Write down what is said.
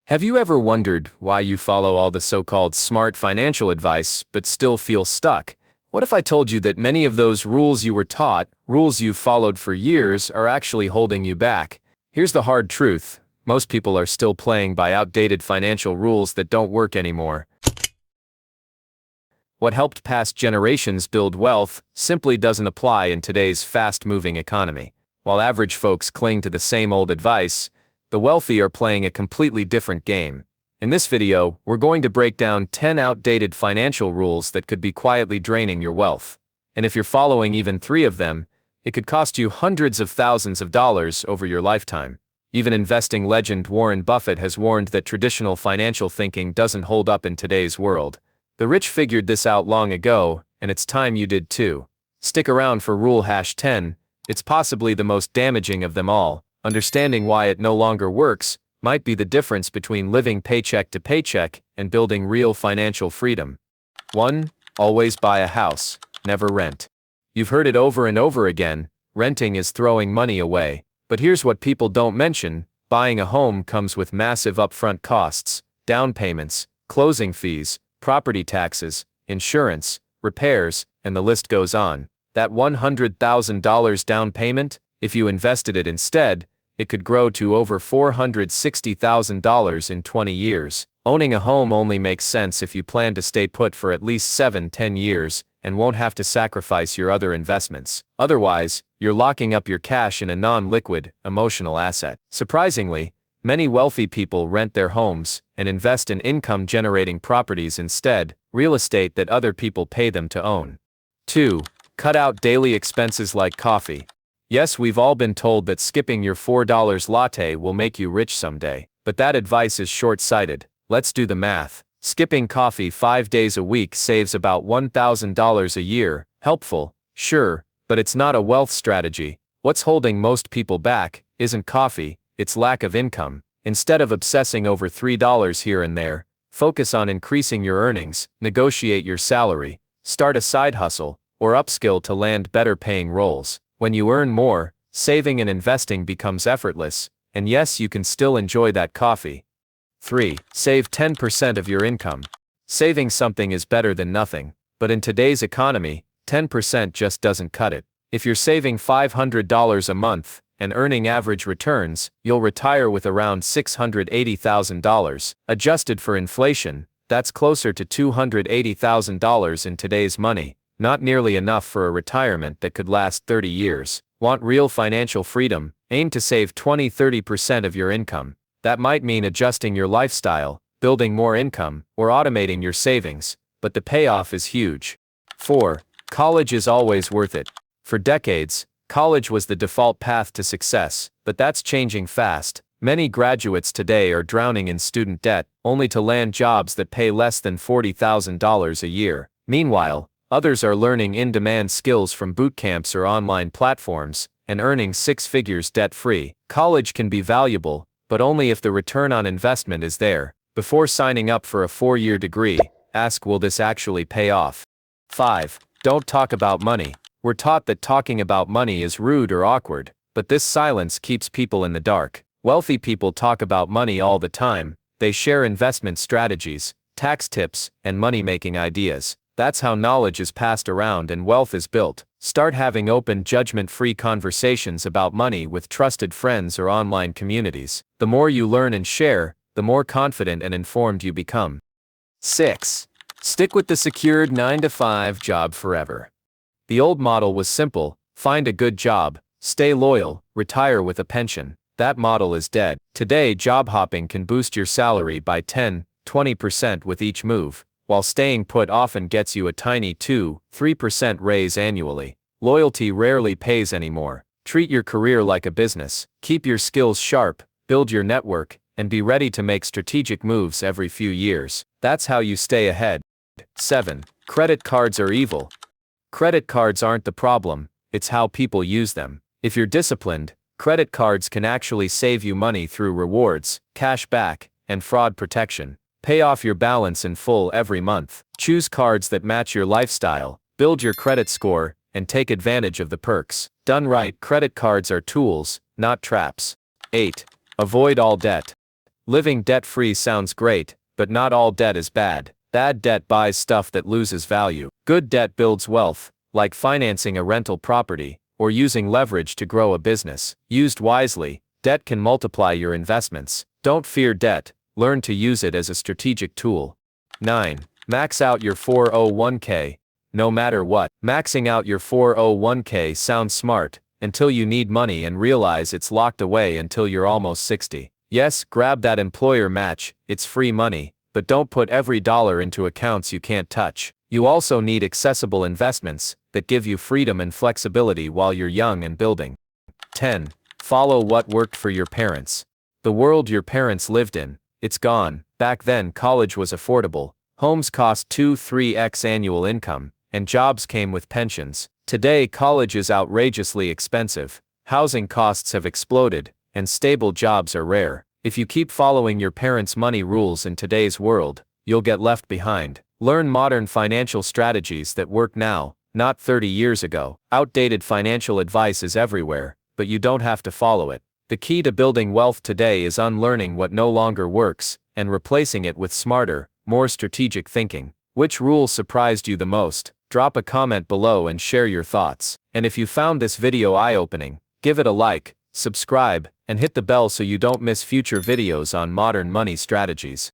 Have you ever wondered why you follow all the so-called smart financial advice but still feel stuck? What if I told you that many of those rules you were taught, rules you've followed for years, are actually holding you back? Here's the hard truth. Most people are still playing by outdated financial rules that don't work anymore. What helped past generations build wealth simply doesn't apply in today's fast-moving economy. While average folks cling to the same old advice, the wealthy are playing a completely different game. In this video, we're going to break down 10 outdated financial rules that could be quietly draining your wealth. And if you're following even 3 of them, it could cost you hundreds of thousands of dollars over your lifetime. Even investing legend Warren Buffett has warned that traditional financial thinking doesn't hold up in today's world. The rich figured this out long ago, and it's time you did too. Stick around for Rule #10, it's possibly the most damaging of them all. Understanding why it no longer works might be the difference between living paycheck to paycheck and building real financial freedom. 1. Always buy a house, never rent. You've heard it over and over again, renting is throwing money away. But here's what people don't mention: buying a home comes with massive upfront costs, down payments, closing fees, property taxes, insurance, repairs, and the list goes on. That $100,000 down payment, if you invested it instead, it could grow to over $460,000 in 20 years. Owning a home only makes sense if you plan to stay put for at least 7-10 years and won't have to sacrifice your other investments. Otherwise, you're locking up your cash in a non-liquid, emotional asset. Surprisingly, many wealthy people rent their homes and invest in income-generating properties instead, real estate that other people pay them to own. 2. Cut out daily expenses like coffee. Yes, we've all been told that skipping your $4 latte will make you rich someday. But that advice is short-sighted. Let's do the math. Skipping coffee 5 days a week saves about $1,000 a year. Helpful, sure, but it's not a wealth strategy. What's holding most people back isn't coffee, it's lack of income. Instead of obsessing over $3 here and there, focus on increasing your earnings, negotiate your salary, start a side hustle, or upskill to land better-paying roles. When you earn more, saving and investing becomes effortless, and yes, you can still enjoy that coffee. 3. Save 10% of your income. Saving something is better than nothing, but in today's economy, 10% just doesn't cut it. If you're saving $500 a month and earning average returns, you'll retire with around $680,000. Adjusted for inflation, that's closer to $280,000 in today's money. Not nearly enough for a retirement that could last 30 years. Want real financial freedom? Aim to save 20-30% of your income. That might mean adjusting your lifestyle, building more income, or automating your savings, but the payoff is huge. 4. College is always worth it. For decades, college was the default path to success, but that's changing fast. Many graduates today are drowning in student debt, only to land jobs that pay less than $40,000 a year. Meanwhile, others are learning in-demand skills from boot camps or online platforms, and earning 6 figures debt-free. College can be valuable, but only if the return on investment is there. Before signing up for a 4-year degree, ask, will this actually pay off? 5. Don't talk about money. We're taught that talking about money is rude or awkward, but this silence keeps people in the dark. Wealthy people talk about money all the time. They share investment strategies, tax tips, and money-making ideas. That's how knowledge is passed around and wealth is built. Start having open, judgment-free conversations about money with trusted friends or online communities. The more you learn and share, the more confident and informed you become. 6. Stick with the secured 9-to-5 job forever. The old model was simple: find a good job, stay loyal, retire with a pension. That model is dead. Today, job hopping can boost your salary by 10-20% with each move, while staying put often gets you a tiny 2-3% raise annually. Loyalty rarely pays anymore. Treat your career like a business. Keep your skills sharp, build your network, and be ready to make strategic moves every few years. That's how you stay ahead. 7. Credit cards are evil. Credit cards aren't the problem, it's how people use them. If you're disciplined, credit cards can actually save you money through rewards, cash back, and fraud protection. Pay off your balance in full every month. Choose cards that match your lifestyle, build your credit score, and take advantage of the perks. Done right, credit cards are tools, not traps. 8. Avoid all debt. Living debt-free sounds great, but not all debt is bad. Bad debt buys stuff that loses value. Good debt builds wealth, like financing a rental property, or using leverage to grow a business. Used wisely, debt can multiply your investments. Don't fear debt, learn to use it as a strategic tool. 9. Max out your 401k. No matter what, maxing out your 401k sounds smart, until you need money and realize it's locked away until you're almost 60. Yes, grab that employer match, it's free money, but don't put every dollar into accounts you can't touch. You also need accessible investments that give you freedom and flexibility while you're young and building. 10. Follow what worked for your parents. The world your parents lived in, it's gone. Back then college was affordable, homes cost 2-3x annual income, and jobs came with pensions. Today college is outrageously expensive, housing costs have exploded, and stable jobs are rare. If you keep following your parents' money rules in today's world, you'll get left behind. Learn modern financial strategies that work now, not 30 years ago. Outdated financial advice is everywhere, but you don't have to follow it. The key to building wealth today is unlearning what no longer works, and replacing it with smarter, more strategic thinking. Which rule surprised you the most? Drop a comment below and share your thoughts. And if you found this video eye-opening, give it a like, subscribe, and hit the bell so you don't miss future videos on modern money strategies.